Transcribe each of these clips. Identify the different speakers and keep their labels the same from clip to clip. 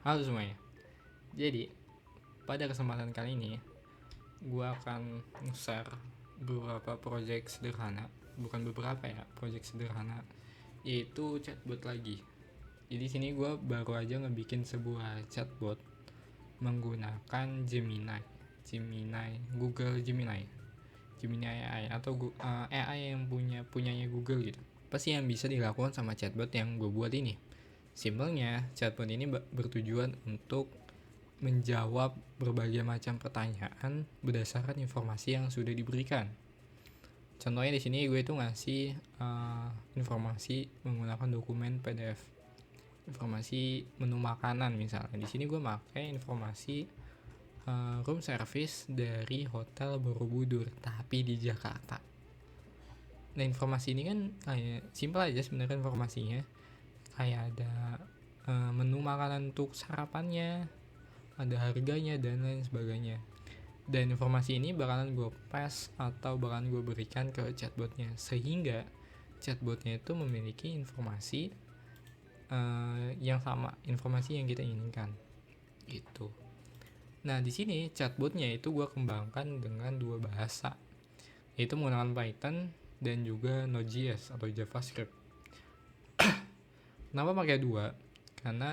Speaker 1: Halo semuanya. Jadi, pada kesempatan kali ini, gue akan share beberapa project sederhana, bukan beberapa ya, project sederhana, yaitu chatbot lagi. Jadi sini gue baru aja ngebikin sebuah chatbot menggunakan Google Gemini AI atau AI yang punyanya Google gitu. Pasti yang bisa dilakukan sama chatbot yang gue buat ini. Simpelnya, chatbot ini bertujuan untuk menjawab berbagai macam pertanyaan berdasarkan informasi yang sudah diberikan. Contohnya di sini gue itu ngasih informasi menggunakan dokumen PDF, informasi menu makanan misalnya. Di sini gue pakai informasi room service dari Hotel Borobudur, tapi di Jakarta. Nah, informasi ini kan kayak simpel aja sebenarnya informasinya. Kayak ada menu makanan untuk sarapannya, ada harganya dan lain sebagainya. Dan informasi ini bakalan gue pass atau bakalan gue berikan ke chatbotnya, sehingga chatbotnya itu memiliki informasi yang sama, informasi yang kita inginkan gitu. Nah, di sini chatbotnya itu gue kembangkan dengan dua bahasa, yaitu menggunakan Python dan juga Node.js atau JavaScript. Kenapa pakai dua? Karena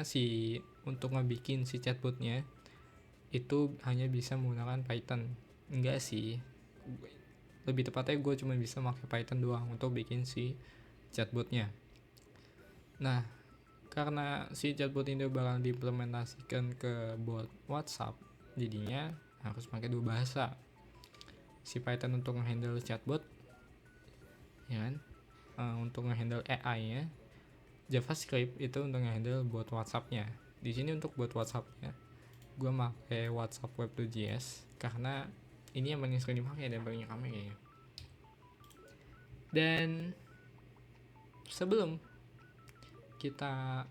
Speaker 1: untuk ngebikin si chatbotnya itu hanya bisa menggunakan Python. Enggak sih, lebih tepatnya gue cuma bisa pakai Python doang untuk bikin si chatbotnya. Nah, karena si chatbot ini bakal diimplementasikan ke bot WhatsApp, jadinya harus pakai dua bahasa. Si Python untuk ngehandle chatbot, ya kan? Untuk ngehandle AI-nya, JavaScript itu untuk ngehandle bot WhatsApp-nya. Di sini untuk bot WhatsApp-nya, gue pakai WhatsApp Web2.js karena ini yang paling sering dipakai dan paling ramai kayaknya. Dan sebelum kita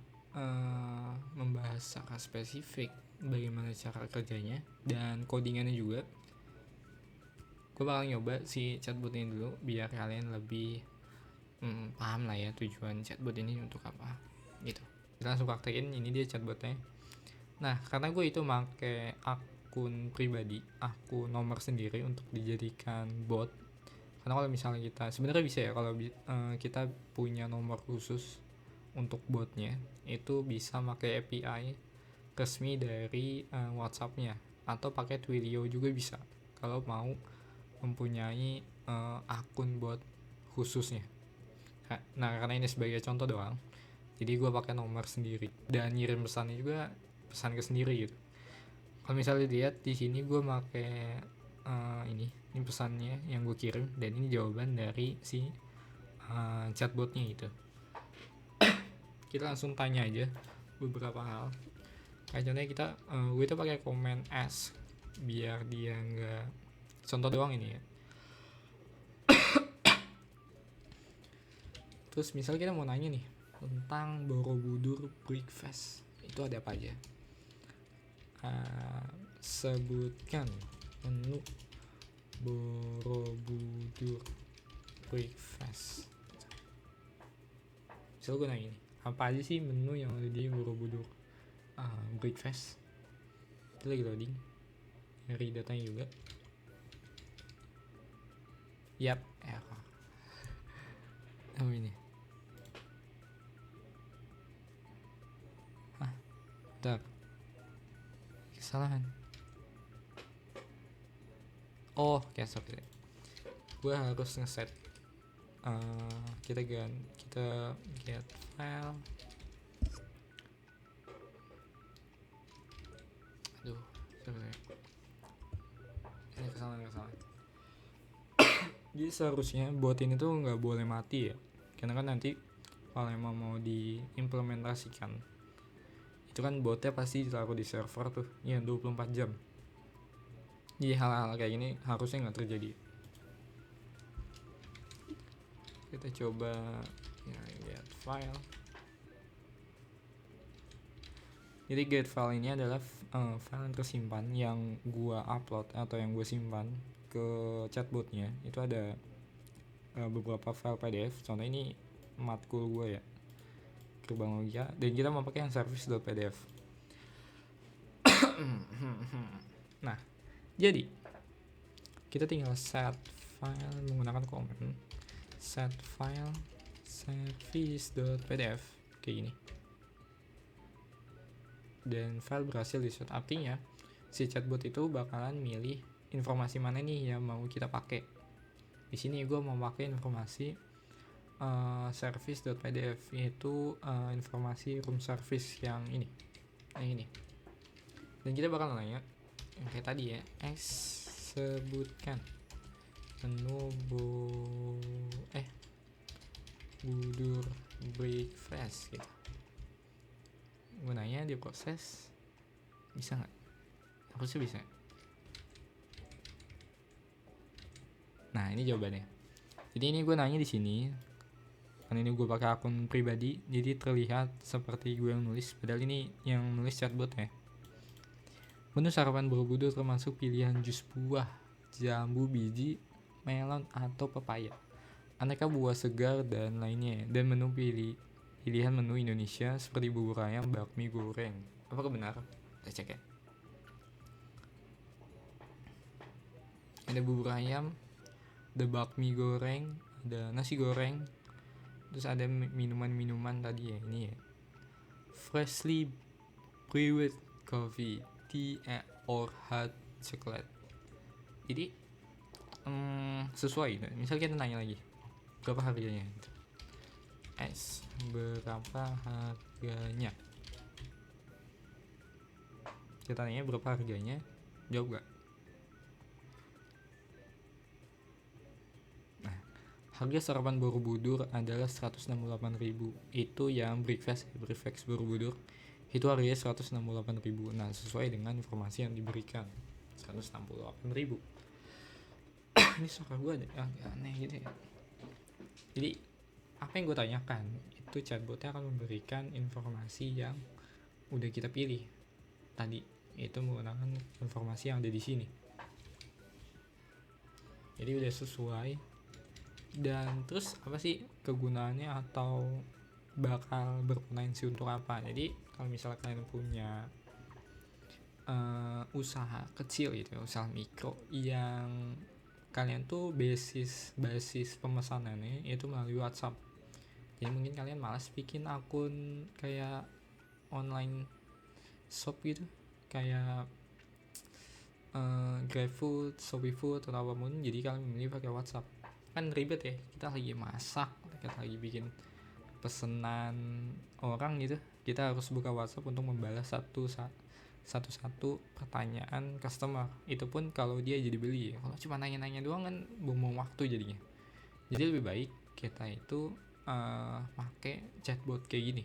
Speaker 1: membahas secara spesifik bagaimana cara kerjanya dan codingannya juga, gue bakal nyoba si chatbot ini dulu biar kalian lebih paham lah ya tujuan chatbot ini untuk apa gitu. Kita langsung praktekin, ini dia chatbotnya. Nah, karena gue itu pakai akun pribadi, akun nomor sendiri untuk dijadikan bot. Karena kalau misalnya kita sebenarnya bisa ya, kalau kita punya nomor khusus untuk botnya, itu bisa pakai API resmi dari WhatsApp-nya atau pakai Twilio juga bisa kalau mau mempunyai akun bot khususnya. Nah, karena ini sebagai contoh doang, jadi gue pakai nomor sendiri dan ngirim pesannya juga pesan ke sendiri gitu. Kalau misalnya lihat di sini gue pakai ini pesannya yang gue kirim dan ini jawaban dari si chatbotnya itu. Kita langsung tanya aja beberapa hal. Kayak contohnya gue itu pakai komen S biar dia nggak, contoh doang ini ya. Terus misalnya kita mau nanya nih tentang Borobudur Breakfast, itu ada apa aja? Sebutkan menu Borobudur Breakfast. Misalnya gue nanya nih, apa aja sih menu yang ada di Borobudur Breakfast? Itu lagi loading, nyari datanya juga. Yap, error. Oh ini. Bentar, kesalahan. Oh, sorry. Gue harus ngeset. Kita get file. Aduh, sorry. Ini kesalahan. Jadi seharusnya bot ini tuh nggak boleh mati ya, karena kan nanti kalau emang mau diimplementasikan itu kan botnya pasti ditaruh di server tuh ya 24 jam. Jadi hal-hal kayak gini harusnya nggak terjadi. Kita coba ya, get file. Jadi get file ini adalah file yang tersimpan yang gua upload atau yang gua simpan ke chatbotnya. Itu ada beberapa file PDF. Contoh ini matkul gue ya, Gerbang Logika, dan kita mau pakai yang service.pdf. Nah, jadi kita tinggal set file menggunakan command set file service.pdf kayak gini, dan file berhasil di set. Artinya si chatbot itu bakalan milih informasi mana nih yang mau kita pakai. Di sini gue mau pakai informasi service.pdf, yaitu informasi room service yang ini. Dan kita bakal nanya yang kayak tadi ya, sebutkan menu Budur breakfast gitu. Gue nanya di proses, bisa nggak? Harusnya bisa. Nah, ini jawabannya. Jadi ini gue nanya di sini, karena ini gue pakai akun pribadi, jadi terlihat seperti gue yang nulis, padahal ini yang nulis chatbot ya. Menu sarapan Borobudur termasuk pilihan jus buah, jambu, biji, melon atau pepaya, aneka buah segar dan lainnya. Dan menu pilihan menu Indonesia seperti bubur ayam, bakmi goreng. Apakah benar? Kita cek ya. Ada bubur ayam, ada bakmi goreng, ada nasi goreng, terus ada minuman-minuman tadi ya, ini ya, freshly brewed coffee, tea or hot chocolate. Jadi sesuai. Misal kita nanya lagi berapa harganya gitu. Berapa harganya? Kita tanya berapa harganya, jawab gak? Nah, harga sarapan Borobudur adalah 168.000. Itu yang breakfast Borobudur, itu harganya 168.000. Nah, sesuai dengan informasi yang diberikan, 168.000. Ini suara gue agak aneh gitu ya. Jadi apa yang gue tanyakan itu chatbotnya akan memberikan informasi yang udah kita pilih tadi, itu menggunakan informasi yang ada di sini. Jadi udah sesuai. Dan terus apa sih kegunaannya atau bakal berpotensi untuk apa? Jadi kalau misalnya kalian punya usaha kecil gitu ya, usaha mikro yang kalian tuh basis pemesanannya itu melalui WhatsApp. Jadi mungkin kalian malas bikin akun kayak online shop gitu, kayak GrabFood, ShopeeFood atau apapun. Jadi kalian memilih pakai WhatsApp. Kan ribet ya, kita lagi masak, kita lagi bikin pesanan orang gitu, kita harus buka WhatsApp untuk membalas satu pertanyaan customer. Itu pun kalau dia jadi beli. Kalau cuma nanya-nanya doang kan buang waktu jadinya. Jadi lebih baik kita itu pakai chatbot kayak gini,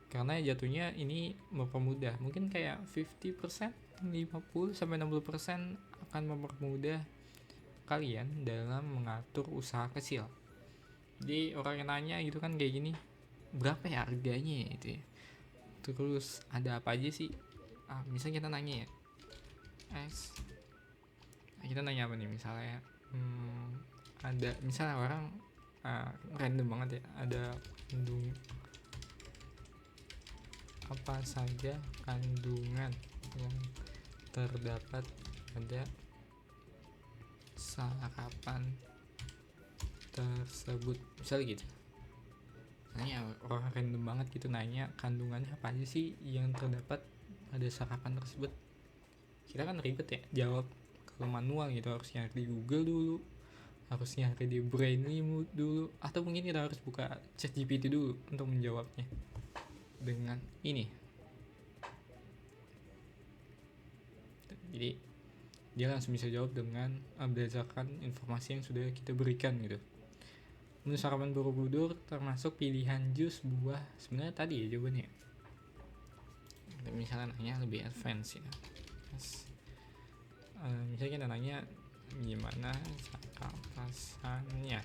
Speaker 1: karena jatuhnya ini mempermudah. Mungkin kayak 50%, 50-60% akan mempermudah kalian dalam mengatur usaha kecil. Jadi orang yang nanya gitu kan kayak gini, berapa ya harganya itu ya, terus ada apa aja sih. Misalnya kita nanya ya, kita nanya apa nih, misalnya ada misalnya orang random banget ya, ada apa saja kandungan yang terdapat pada sarapan tersebut, misalnya gitu. Nanya orang random banget gitu, nanya kandungannya apa aja sih yang terdapat pada sarapan tersebut. Kita kan ribet ya jawab kalau manual gitu, harus nyari di Google dulu, harus nyari di Brainly dulu, atau mungkin kita harus buka ChatGPT dulu untuk menjawabnya. Dengan ini jadi dia langsung bisa jawab dengan berdasarkan informasi yang sudah kita berikan gitu. Menu sarapan Borobudur termasuk pilihan jus buah, sebenarnya tadi ya jawabannya. Misalnya nanya lebih advance ya, misalnya kita nanya gimana cara pesannya.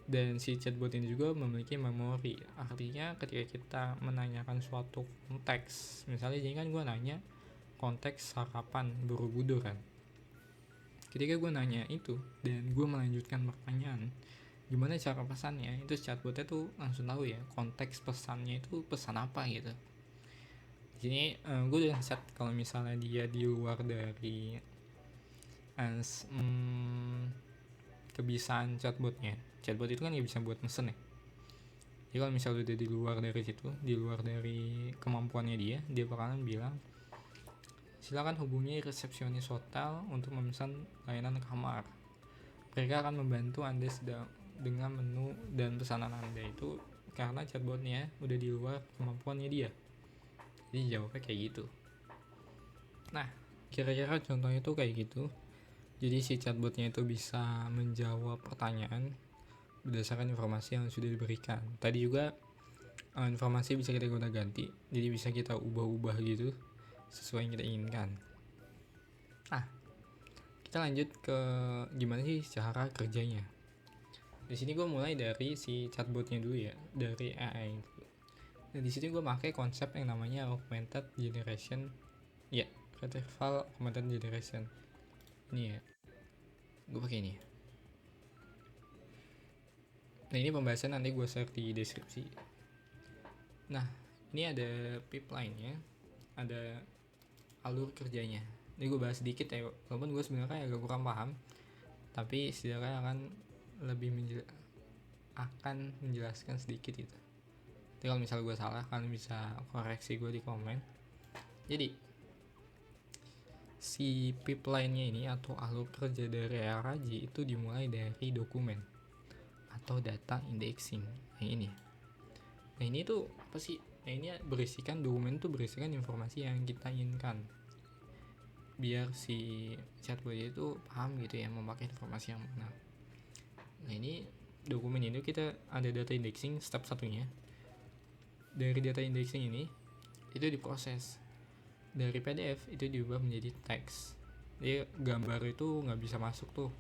Speaker 1: Dan si chatbot ini juga memiliki memori. Artinya ketika kita menanyakan suatu konteks, misalnya jadi kan gue nanya konteks sarapan Borobudur kan, ketika gue nanya itu dan gue melanjutkan pertanyaan gimana cara pesannya, itu chatbotnya tuh langsung tahu ya konteks pesannya itu pesan apa gitu. Di sini gue udah set kalau misalnya dia di luar dari kebiasaan chatbotnya. Chatbot itu kan nggak bisa buat mesen ya. Jadi kalau misalnya udah di luar dari situ, di luar dari kemampuannya dia bakalan bilang silakan hubungi resepsionis hotel untuk memesan layanan kamar. Mereka akan membantu Anda dengan menu dan pesanan Anda. Itu karena chatbotnya udah di luar kemampuannya dia. Jadi jawabnya kayak gitu. Nah, kira-kira contohnya tuh kayak gitu. Jadi si chatbotnya itu bisa menjawab pertanyaan berdasarkan informasi yang sudah diberikan. Tadi juga informasi bisa kita gonta-ganti, jadi bisa kita ubah-ubah gitu sesuai yang kita inginkan. Nah, kita lanjut ke gimana sih cara kerjanya. Di sini gue mulai dari si chatbotnya dulu ya, dari AI. Nah, di sini gue pakai konsep yang namanya augmented generation, ya, retrieval augmented generation. Ini ya, gue pakai ini. Nah, ini pembahasan nanti gue share di deskripsi. Nah, ini ada pipeline-nya, ada alur kerjanya. Ini gue bahas sedikit ya, walaupun gue sebenarnya agak kurang paham, tapi setidaknya akan menjelaskan sedikit itu. Jadi kalau misalnya gue salah, kalian bisa koreksi gue di komen. Jadi si pipeline-nya ini atau alur kerja dari RAG itu dimulai dari dokumen atau data indexing. Nah ini. Nah ini tuh apa sih? Nah ini berisikan dokumen tuh berisikan informasi yang kita inginkan. Biar si chatbot itu paham gitu ya memakai informasi yang mana. Nah ini dokumen ini kita ada data indexing step satunya. Dari data indexing ini itu diproses dari PDF itu diubah menjadi teks. Jadi gambar itu nggak bisa masuk tuh.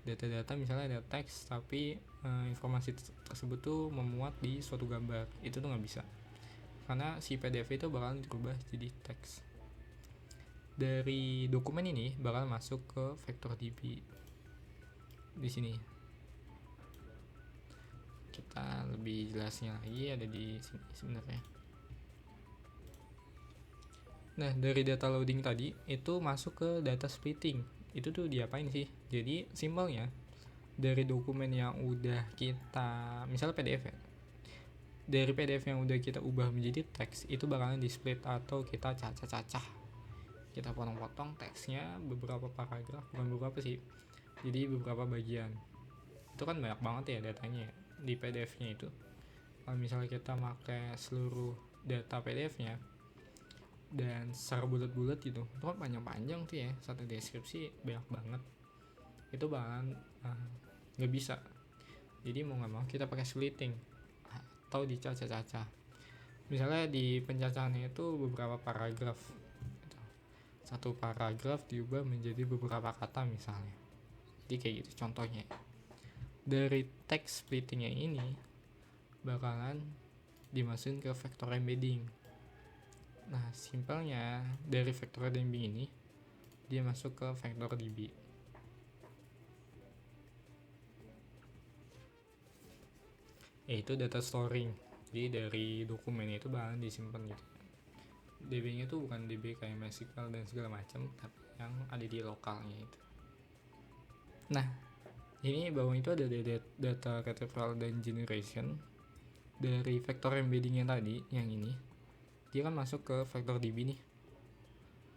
Speaker 1: Data-data misalnya ada teks tapi informasi tersebut tuh memuat di suatu gambar, itu tuh nggak bisa karena si PDF itu bakalan dirubah jadi teks. Dari dokumen ini bakal masuk ke VectorDB. Di sini kita lebih jelasnya lagi ada di sini sebenarnya. Nah, dari data loading tadi itu masuk ke data splitting. Itu tuh diapain sih? Jadi simpelnya dari dokumen yang udah kita, misalnya PDF ya, dari PDF yang udah kita ubah menjadi teks itu bakalan di split atau kita cacah-cacah, kita potong-potong teksnya beberapa paragraf, bukan beberapa sih, jadi beberapa bagian. Itu kan banyak banget ya datanya di PDF-nya itu. Kalau misalnya kita pakai seluruh data PDF-nya dan secara bulat-bulat gitu, itu kan panjang-panjang tuh ya, satu deskripsi banyak banget, itu bakalan nggak bisa. Jadi mau nggak mau kita pakai splitting atau dicacah-cacah. Misalnya di pencacahannya itu beberapa paragraf, satu paragraf diubah menjadi beberapa kata misalnya. Jadi kayak gitu contohnya. Dari text splittingnya ini bakalan dimasukin ke vector embedding. Nah simpelnya dari vector embedding ini dia masuk ke VectorDB. Yaitu data storing. Jadi dari dokumen itu bakalan disimpan gitu. DB-nya tuh bukan DB kayak MySQL dan segala macam, tapi yang ada di lokalnya itu. Nah, ini bawah itu ada data retrieval dan generation dari vector embedding yang tadi, yang ini. Dia kan masuk ke VectorDB nih,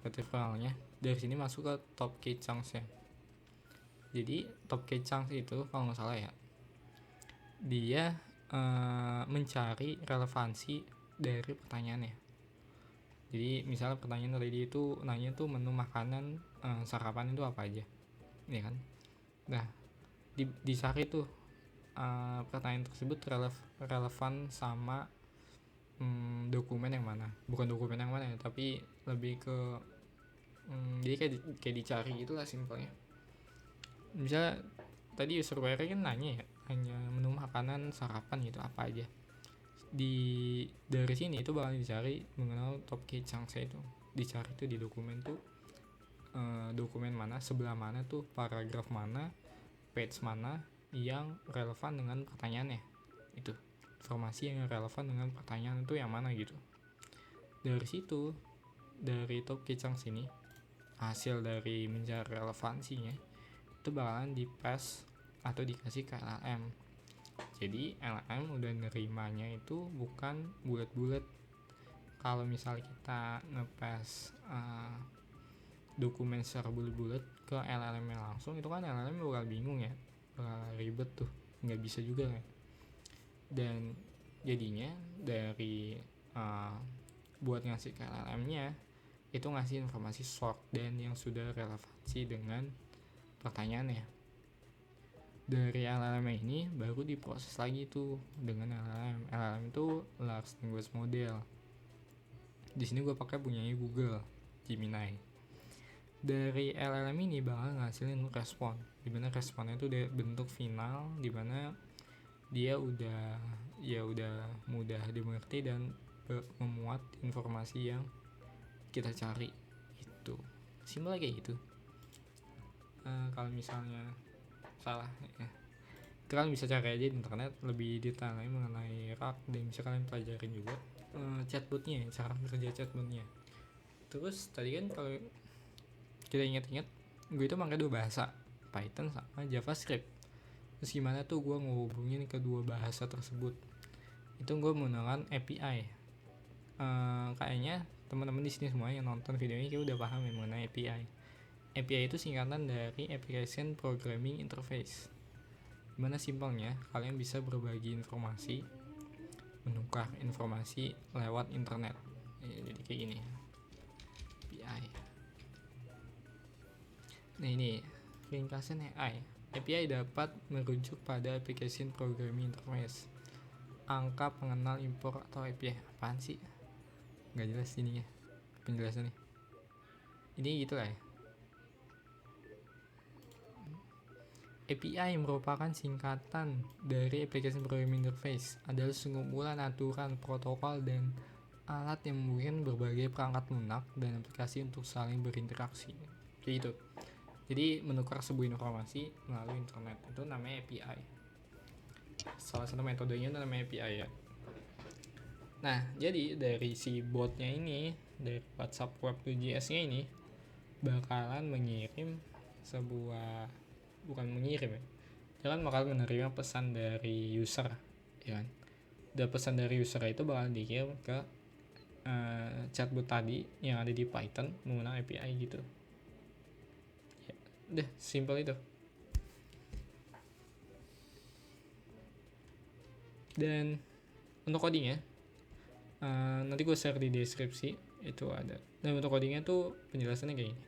Speaker 1: retrievalnya. Dari sini masuk ke top key chunks ya. Jadi top key chunks itu kalau nggak salah ya, dia mencari relevansi dari pertanyaannya. Jadi misalnya pertanyaan tadi itu nanya tuh menu makanan sarapan itu apa aja, ya kan? Nah dicari tuh pertanyaan tersebut relevan sama dokumen yang mana, bukan dokumen yang mana ya, tapi lebih ke jadi kayak dicari itulah simpelnya. Misalnya tadi user query kan nanya ya, hanya menu makanan sarapan gitu apa aja. Dari sini itu bakal dicari mengenal top key chunks itu, dicari tuh di dokumen tuh dokumen mana, sebelah mana tuh, paragraf mana, page mana yang relevan dengan pertanyaannya. Itu informasi yang relevan dengan pertanyaan itu yang mana gitu. Dari situ, dari top kicang sini, hasil dari mencari relevansinya itu bakalan di pass atau dikasih ke LLM. Jadi LLM udah nerimanya itu bukan bulat-bulat. Kalau misal kita nge-pass dokumen secara bulat-bulat ke LLM nya langsung, itu kan LLM bakal bingung ya, bakal ribet tuh, nggak bisa juga kan. Dan jadinya dari buat ngasih ke LLM nya itu ngasih informasi short dan yang sudah relevansi dengan pertanyaannya. Dari LLM ini baru diproses lagi tuh dengan LLM. LLM itu large language model. Di sini gue pakai punyanya Google Gemini. Dari LLM ini bakal ngasilin respon, dimana responnya itu udah bentuk final, dimana dia udah mudah dimengerti dan memuat informasi yang kita cari. Itu simpel kayak gitu. Kalau misalnya salah ya, kalian bisa cari aja di internet lebih detail mengenai RAG, dan bisa kalian pelajarin juga chatbotnya, cara kerja chatbotnya. Terus tadi kan kalau kita ingat-ingat, gue itu pakai 2 bahasa, Python sama JavaScript. Terus gimana tuh gue ngehubungin kedua bahasa tersebut? Itu gue menggunakan API. Kayaknya teman-teman di sini semua yang nonton video ini kayak udah paham ya mengenai API. API itu singkatan dari Application Programming Interface. Dimana simpelnya kalian bisa berbagi informasi, menukar informasi lewat internet. Jadi kayak gini, API. Nah ini ringkasan AI. API dapat merujuk pada Application Programming Interface, angka pengenal impor atau API. Apaan sih? Nggak jelas ininya penjelasannya. Ini gitu lah ya. API merupakan singkatan dari Application Programming Interface, adalah sekumpulan aturan, protokol, dan alat yang memungkinkan berbagai perangkat lunak dan aplikasi untuk saling berinteraksi. Kayak gitu. Jadi menukar sebuah informasi melalui internet itu namanya API. Salah satu metodenya itu namanya API ya. Nah, jadi dari si botnya ini, dari WhatsApp Web 2JS-nya ini bakalan mengirim sebuah, bukan mengirim ya, dia kan bakal menerima pesan dari user ya kan. Dan pesan dari user itu bakal dikirim ke chatbot tadi yang ada di Python menggunakan API gitu ya. Udah simple itu. Dan untuk codingnya nanti gue share di deskripsi itu ada. Dan untuk codingnya tuh penjelasannya kayak gini.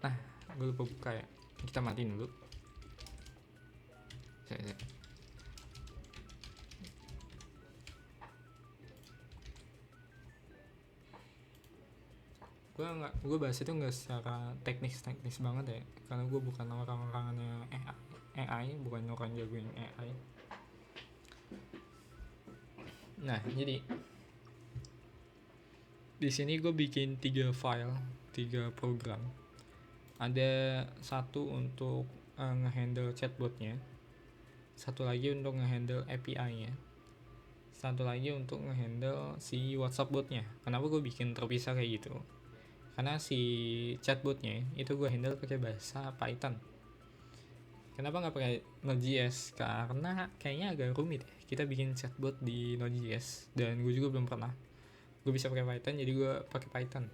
Speaker 1: Nah, gue lupa buka ya, kita matiin dulu. Gue bahas itu nggak secara teknis banget ya, karena gue bukan orang-orangnya AI, bukan orang jagoin AI. Nah, jadi di sini gue bikin 3 program. Ada satu untuk ngehandle chatbotnya, satu lagi untuk ngehandle API-nya, satu lagi untuk ngehandle si WhatsApp botnya. Kenapa gue bikin terpisah kayak gitu? Karena si chatbotnya itu gue handle pakai bahasa Python. Kenapa nggak pakai Node.js? Karena kayaknya agak rumit ya kita bikin chatbot di Node.js, dan gue juga belum pernah. Gue bisa pakai Python, jadi gue pakai Python.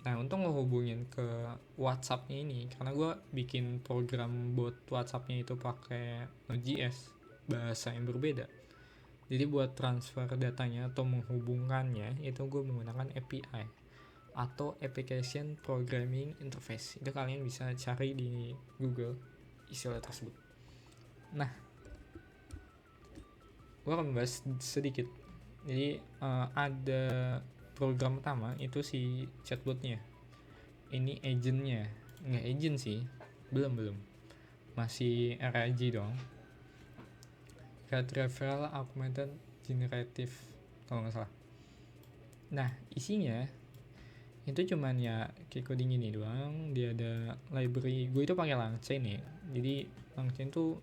Speaker 1: Nah, untuk ngehubungin ke WhatsApp-nya ini, karena gue bikin program bot WhatsApp-nya itu pakai Node.js, bahasa yang berbeda. Jadi buat transfer datanya atau menghubungkannya itu gue menggunakan API atau Application Programming Interface. Itu kalian bisa cari di Google istilah tersebut. Nah, gue akan membahas sedikit. Jadi ada program pertama itu si chatbotnya. Ini agentnya, nggak agent sih, belum, masih RAG dong. Retrieval Augmented Generative kalau nggak salah. Nah, isinya itu cuman ya kayak coding ini doang. Dia ada library, gue itu pakai LangChain ya. Jadi LangChain tuh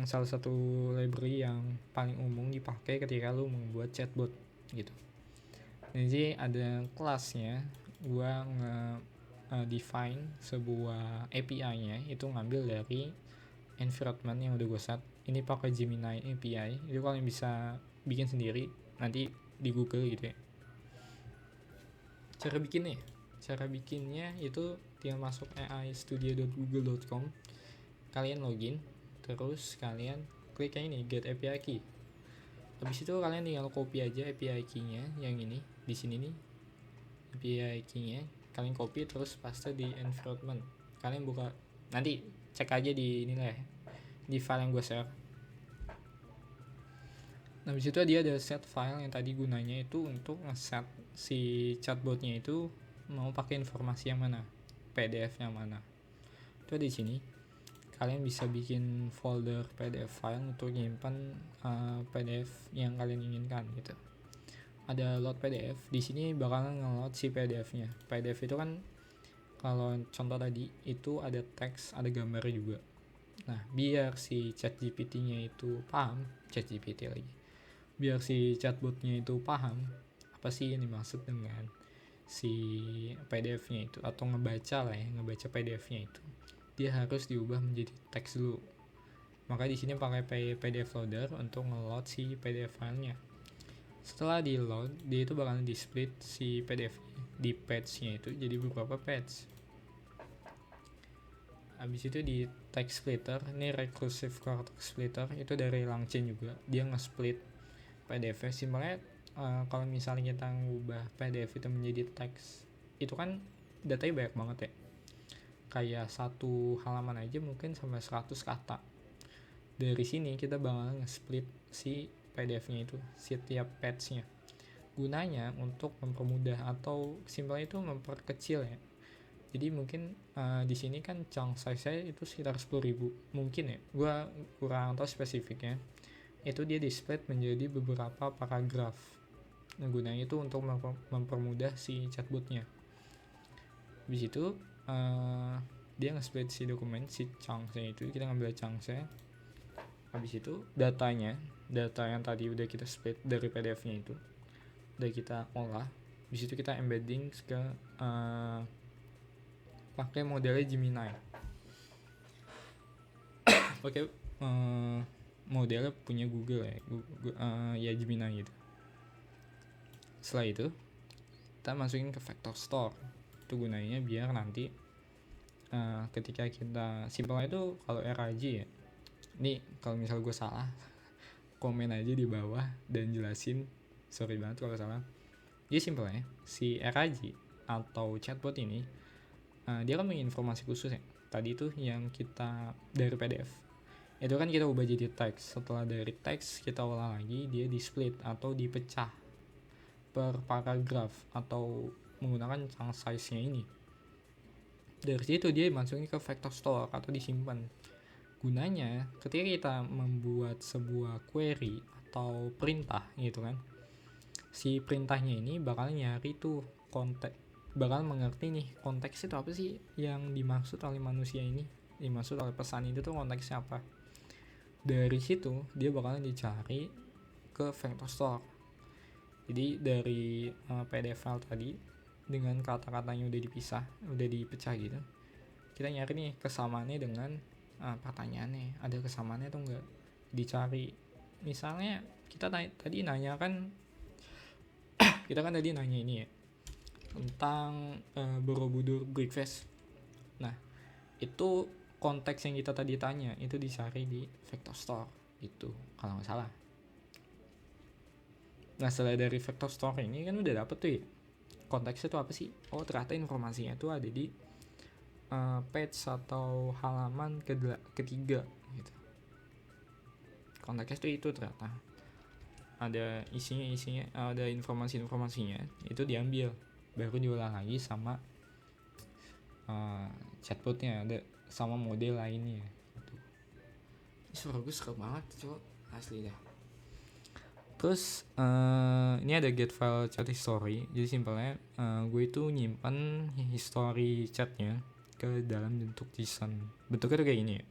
Speaker 1: salah satu library yang paling umum dipakai ketika lu membuat chatbot gitu. Jadi ada kelasnya, gua define sebuah API-nya itu ngambil dari environment yang udah gue set. Ini pakai Gemini API. Itu kalian bisa bikin sendiri nanti di Google gitu ya. Cara bikinnya itu tinggal masuk aistudio.google.com, kalian login, terus kalian klik yang ini get API key. Habis itu kalian tinggal copy aja API key-nya yang ini di sini nih. API key-nya kalian copy terus paste di environment. Kalian buka, nanti cek aja di ini lah ya, di file yang gue share. Nah, habis itu dia ada set file yang tadi gunanya itu untuk ngeset si chatbotnya itu mau pakai informasi yang mana, PDF yang mana. Itu ada di sini. Kalian bisa bikin folder PDF file untuk nyimpan PDF yang kalian inginkan gitu. Ada load PDF. Di sini bakalan nge-load si PDF-nya. PDF itu kan kalau contoh tadi itu ada teks, ada gambar juga. Nah, biar si ChatGPT-nya itu paham, ChatGPT lagi. Biar si chatbotnya itu paham apa sih yang dimaksud dengan si PDF-nya itu, atau ngebaca PDF-nya itu, dia harus diubah menjadi teks dulu. Maka di sini pakai PDF loader untuk nge-load si PDF filenya. Setelah di load, dia itu bakalan di split si PDF di page-nya itu jadi beberapa page. Habis itu di text splitter, ini recursive character splitter, itu dari Langchain juga, dia nge-split PDF. Simpelnya kalau misalnya kita ngubah PDF itu menjadi teks, itu kan datanya banyak banget ya, kayak satu halaman aja mungkin sampai 100 kata. Dari sini kita bakal nge-split si PDF-nya itu, setiap page-nya, gunanya untuk mempermudah atau simpelnya itu memperkecil ya. Jadi mungkin di sini kan chunk size-nya itu sekitar 10.000 mungkin ya, gua kurang tahu spesifiknya. Itu dia di-split menjadi beberapa paragraf. Nah, gunanya itu untuk mempermudah si chatbotnya. Habis itu dia nge-split si dokumen, si chunks-nya itu, kita ngambil chunks-nya. Habis itu data yang tadi udah kita split dari PDF-nya itu udah kita olah. Habis itu kita embedding ke pakai modelnya Gemini. Pakai modelnya punya Google ya, ya Gemini gitu. Setelah itu kita masukin ke Vector Store. Itu gunanya biar nanti ketika kita simpelnya itu, kalau RAG ya, ini kalau misal gue salah komen aja di bawah dan jelasin, sorry banget kalau salah. Jadi simpelnya si RAG atau chatbot ini dia kan punya informasi khusus ya. Tadi itu yang kita dari PDF itu kan kita ubah jadi teks. Setelah dari teks kita olah lagi, dia di split atau dipecah per paragraf atau menggunakan chunk size-nya ini. Dari situ dia masukin ke Vector Store atau disimpan. Gunanya ketika kita membuat sebuah query atau perintah gitu kan, si perintahnya ini bakal nyari tuh konteks, bakal mengerti nih konteks itu apa sih yang dimaksud oleh manusia ini, dimaksud oleh pesan itu tuh konteksnya apa. Dari situ dia bakalan dicari ke Vector Store. Jadi dari PDF file tadi dengan kata-katanya udah dipisah, udah dipecah gitu, kita nyari nih kesamaannya dengan pertanyaannya, ada kesamaannya atau enggak, dicari. Misalnya kita tadi nanya kan kita kan tadi nanya ini ya tentang Borobudur breakfast. Nah, itu konteks yang kita tadi tanya itu dicari di Vector Store gitu kalau nggak salah. Nah, setelah dari Vector Store ini kan udah dapet tuh ya, konteksnya tuh apa sih. Oh, ternyata informasinya tuh ada di page atau halaman ketiga gitu. Konteksnya tuh itu ternyata ada isinya ada informasinya itu diambil, baru diolah lagi sama chatbotnya, ada sama model lainnya gitu. Suara gue seru banget coba asli dah. Terus ini ada get file chat history. Jadi simpelnya gue itu nyimpan history chatnya ke dalam bentuk JSON. Bentuknya tuh kayak gini ya.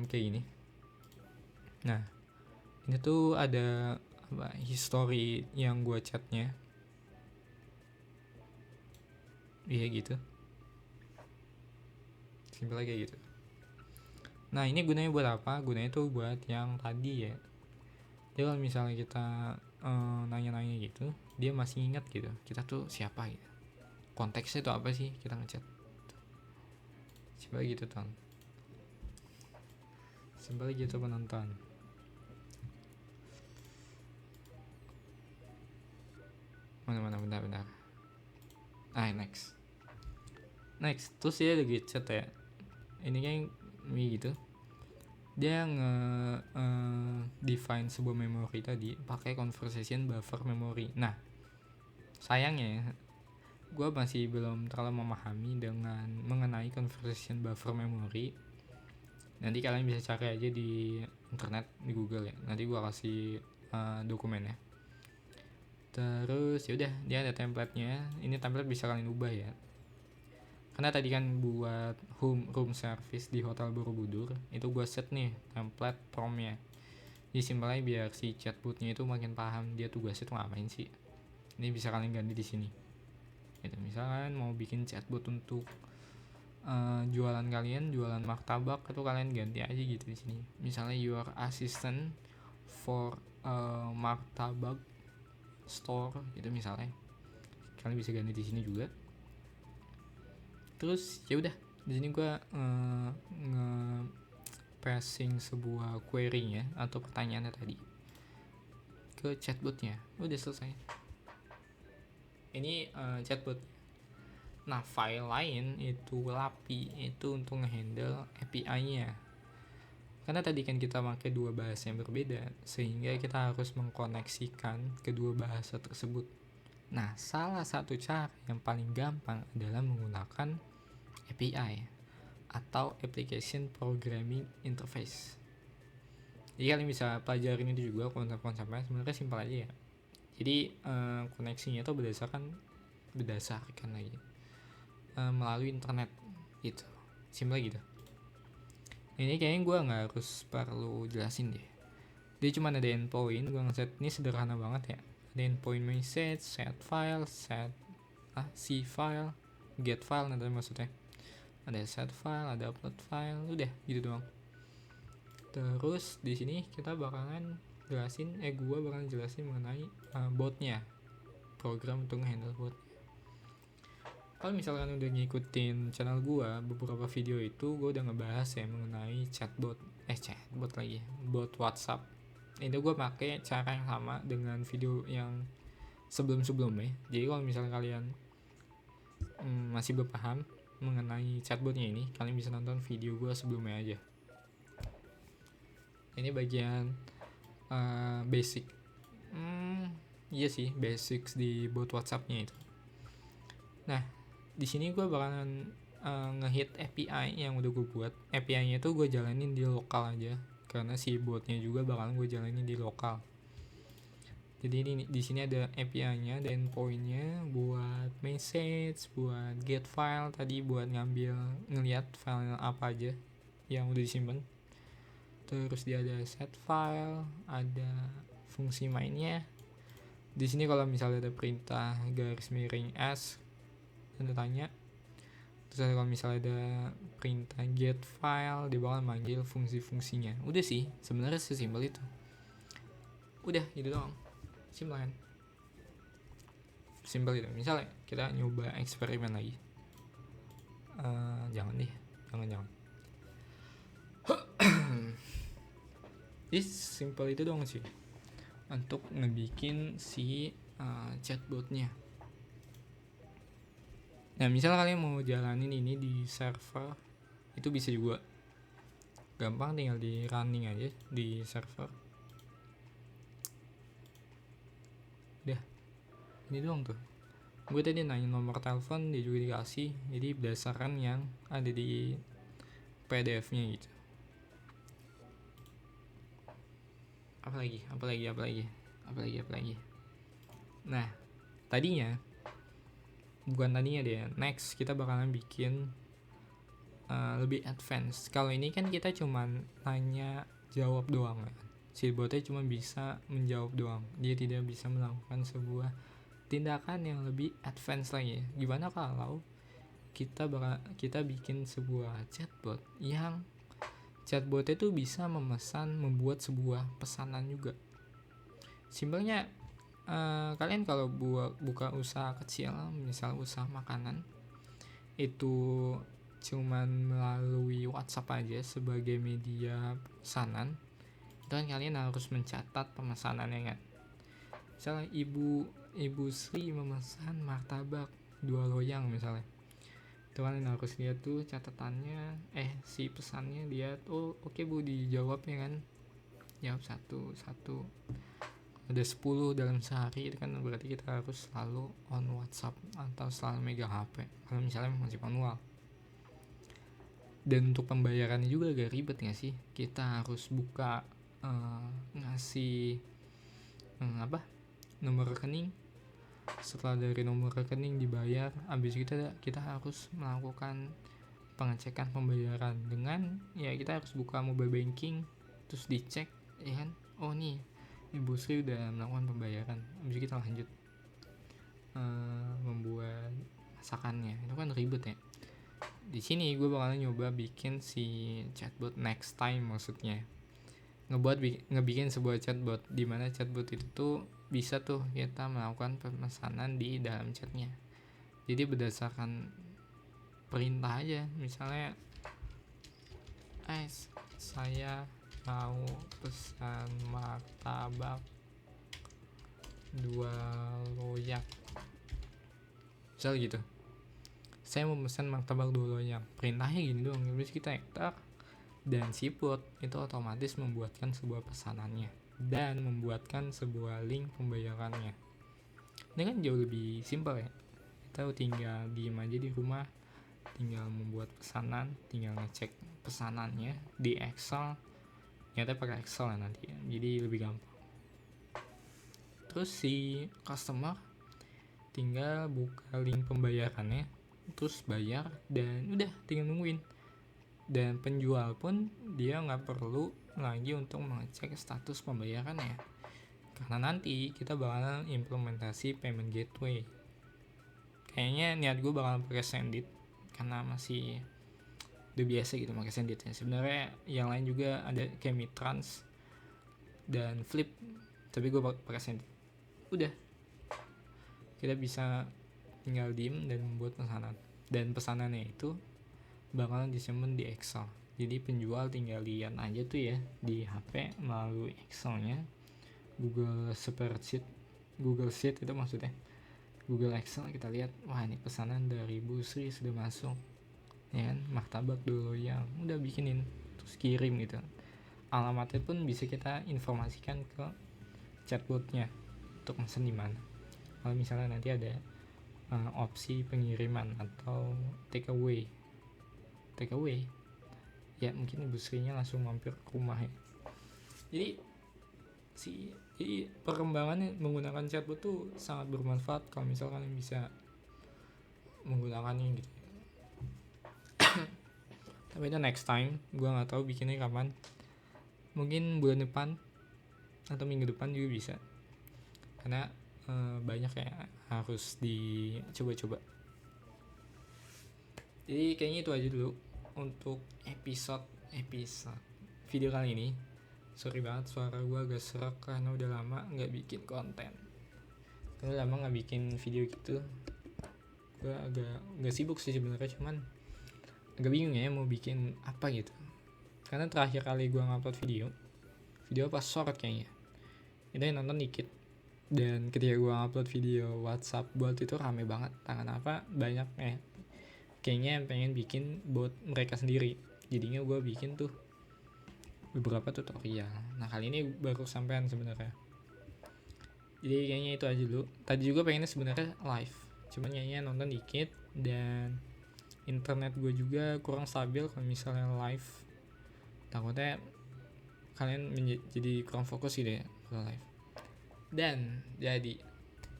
Speaker 1: kayak gini. Nah, ini tuh ada history yang gue chatnya. Iya gitu. Simpel kayak gitu. Nah, ini gunanya buat apa? Gunanya tuh buat yang tadi ya. Jadi kalau misalnya kita nanya-nanya gitu, dia masih ingat gitu. Kita tuh siapa gitu. Konteksnya tuh apa sih kita ngechat. Coba gitu, Ton. Simpel gitu penonton. Mana bentar. Next. Terus dia lagi chat ya. Ini kan gitu. Dia define sebuah memori tadi pakai conversation buffer memory. Nah, sayangnya gue masih belum terlalu memahami dengan mengenai conversation buffer memory. Nanti kalian bisa cari aja di internet, di Google ya. Nanti gue kasih dokumennya. Terus yaudah, dia ada template-nya. Ini template bisa kalian ubah ya. Karena tadi kan buat room service di Hotel Borobudur, itu gue set nih template prompt-nya. Jadi simpelnya biar si chatbotnya itu makin paham dia tugasnya tuh ngapain sih. Ini bisa kalian ganti di sini. Gitu. Misalkan mau bikin chatbot untuk jualan kalian, jualan martabak, itu kalian ganti aja gitu di sini. Misalnya your assistant for martabak store gitu misalnya. Kalian bisa ganti di sini juga. Terus ya udah, di sini gue passing sebuah query ya atau pertanyaannya tadi ke chatbotnya. Udah selesai. Ini chatbot. Nah, file lain itu LAPI itu untuk ngehandle API-nya. Karena tadi kan kita pakai dua bahasa yang berbeda, sehingga kita harus mengkoneksikan kedua bahasa tersebut. Nah, salah satu cara yang paling gampang adalah menggunakan API atau Application Programming Interface. Jadi kalian bisa pelajarin itu juga konsep-konsepnya, sebenarnya simpel aja ya. Jadi koneksinya itu berdasarkan lagi melalui internet gitu, simpel gitu. Ini kayaknya gue nggak harus perlu jelasin deh. Dia cuma ada endpoint, gue ngeset ini sederhana banget ya. Ada endpoint message, set file, see file, get file nanti maksudnya. Ada set file, ada upload file, udah gitu doang. Terus di sini kita bakalan jelasin, gue bakalan jelasin mengenai botnya, program untuk handle bot. Kalau misalkan udah ngikutin channel gue, beberapa video itu gue udah ngebahas ya mengenai chatbot lagi, bot WhatsApp. Itu gue pakai cara yang sama dengan video yang sebelumnya. Jadi kalau misalkan kalian masih belum paham mengenai chatbotnya ini, kalian bisa nonton video gue sebelumnya aja. Ini bagian basic. Iya sih, basics di bot WhatsAppnya itu. Nah, di sini gue bakalan ngehit API yang udah gue buat. API-nya itu gue jalanin di lokal aja, karena si botnya juga bakalan gue jalanin di lokal. Jadi ini di sini ada API-nya, ada endpoint-nya buat message, buat get file tadi, buat ngeliat file apa aja yang udah disimpan. Terus dia ada set file, ada fungsi mainnya. Di sini kalau misalnya ada perintah garis miring s, tanda tanya. Terus kalau misalnya ada perintah get file, dia bakal manggil fungsi-fungsinya. Udah sih, sebenarnya sesimpel itu. Udah gitu doang. Simpel kan? Simpel gitu. Misalnya kita nyoba eksperimen lagi. Jangan. Jadi simpel itu doang sih untuk ngebikin si chatbotnya. Nah, misalnya kalian mau jalanin ini di server, itu bisa juga. Gampang, tinggal di running aja di server. Udah, ini doang tuh. Gue tadi nanya nomor telepon, dia juga dikasih. Jadi berdasarkan yang ada di PDF-nya gitu. Apalagi. Nah, tadinya next kita bakalan bikin lebih advance. Kalau ini kan kita cuman nanya jawab doang kan. Si botnya cuma bisa menjawab doang. Dia tidak bisa melakukan sebuah tindakan yang lebih advance lagi. Gimana kalau kita bikin sebuah chatbot yang chatbotnya tuh bisa membuat sebuah pesanan juga. Simpelnya kalian kalau buka usaha kecil, misal usaha makanan, itu cuman melalui WhatsApp aja sebagai media pesanan, dan kalian harus mencatat pemesanannya kan. Misalnya ibu Sri memesan martabak 2 loyang misalnya, itu kalian harus lihat tuh catatannya, si pesannya lihat, oh oke Bu, dijawabnya kan, jawab satu ada 10 dalam sehari, itu kan berarti kita harus selalu on WhatsApp atau selalu megang HP kalau misalnya masih manual. Dan untuk pembayarannya juga agak ribet gak sih? Kita harus buka ngasih nomor rekening. Setelah dari nomor rekening dibayar, habis kita harus melakukan pengecekan pembayaran dengan kita harus buka mobile banking, terus dicek ya kan, oh nih Ibu Sri udah melakukan pembayaran, habis kita lanjut membuat masakannya. Itu kan ribet ya. Di sini gue bakalan nyoba bikin si chatbot next time, maksudnya ngebikin sebuah chatbot di mana chatbot itu tuh bisa tuh kita melakukan pemesanan di dalam chatnya. Jadi berdasarkan perintah aja, misalnya saya mau pesan martabak 2 loyang, misal gitu. Saya mau pesan martabak 2 loyang, perintahnya gini doang, terus kita enter, dan si bot itu otomatis membuatkan sebuah pesanannya dan membuatkan sebuah link pembayarannya. Ini kan jauh lebih simpel ya. Kita tinggal diem aja di rumah, tinggal membuat pesanan, tinggal ngecek pesanannya di Excel. Ternyata pakai Excel ya nanti ya, jadi lebih gampang. Terus si customer tinggal buka link pembayarannya, terus bayar, dan udah tinggal nungguin. Dan penjual pun dia nggak perlu lagi untuk mengecek status pembayarannya, karena nanti kita bakalan implementasi payment gateway. Kayaknya niat gue bakalan pakai Sendit karena masih udah biasa gitu pakai Senditnya. Sebenarnya yang lain juga ada kayak Mitrans dan Flip, tapi gue pakai Sendit. Udah, kita bisa tinggal diem dan membuat pesanan, dan pesanannya itu bakalan disimpan di Excel. Jadi penjual tinggal lihat aja tuh ya di HP melalui Excelnya, Google Spreadsheet, Google Sheet itu maksudnya, Google Excel. Kita lihat, wah ini pesanan dari Bu Sri sudah masuk ya kan, martabak 2 loyang, udah bikinin, terus kirim gitu. Alamatnya pun bisa kita informasikan ke chatbotnya untuk pesan di mana. Kalau misalnya nanti ada opsi pengiriman atau take away ya, mungkin Ibu Srinya langsung mampir ke rumah ya. Jadi perkembangannya menggunakan chatbot tuh sangat bermanfaat kalau misalkan kalian bisa menggunakannya gitu. Tapi itu next time, gue nggak tahu bikinnya kapan, mungkin bulan depan atau minggu depan juga bisa, karena banyak yang harus dicoba-coba. Jadi kayaknya itu aja dulu untuk episode video kali ini. Sorry banget suara gue agak serak karena udah lama nggak bikin konten, udah lama nggak bikin video gitu. Gue agak nggak sibuk sih sebenarnya, cuman agak bingung ya mau bikin apa gitu, karena terakhir kali gue ngupload video pas sore kayaknya itu yang nonton dikit. Dan ketika gue upload video WhatsApp bot itu rame banget, tangan apa banyak kayaknya pengen bikin bot mereka sendiri. Jadinya gue bikin tuh beberapa tutorial. Nah kali ini baru sampean sebenarnya. Jadi kayaknya itu aja dulu. Tadi juga pengennya sebenarnya live, cuman kayaknya nonton dikit dan internet gue juga kurang stabil kalau misalnya live. Takutnya kalian jadi kurang fokus gitu ya kalau live. Dan jadi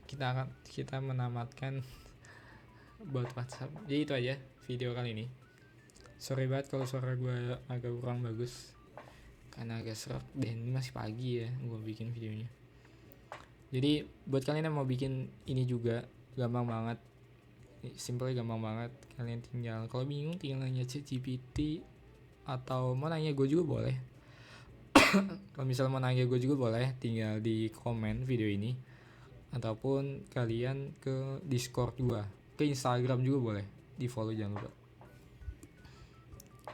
Speaker 1: kita menamatkan buat WhatsApp. Jadi itu aja video kali ini. Sorry banget kalau suara gue agak kurang bagus karena agak serak dan ini masih pagi ya gue bikin videonya. Jadi buat kalian yang mau bikin ini juga gampang banget, simple, gampang banget. Kalian tinggal, kalau bingung tinggal nanya ChatGPT atau mau nanya gue juga boleh. Kalau misalnya mau nanya gue juga boleh, tinggal di komen video ini ataupun kalian ke Discord gue, ke Instagram juga boleh, di follow jangan lupa.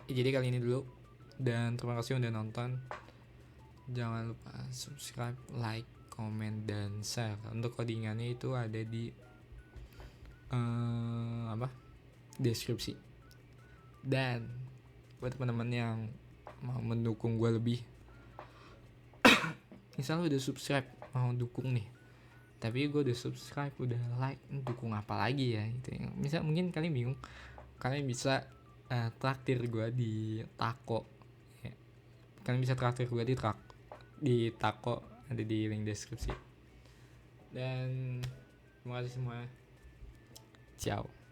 Speaker 1: Jadi kali ini dulu, dan terima kasih udah nonton. Jangan lupa subscribe, like, komen, dan share. Untuk codingannya itu ada di deskripsi. Dan buat teman-teman yang mau mendukung gue lebih, misalnya udah subscribe mau dukung nih, tapi gue udah subscribe, udah like, dukung apa lagi ya gitu. Misal mungkin kalian bingung, kalian bisa traktir gue di Tako ya. Kalian bisa traktir gue di Tako, ada di link deskripsi. Dan terima kasih semua, ciao.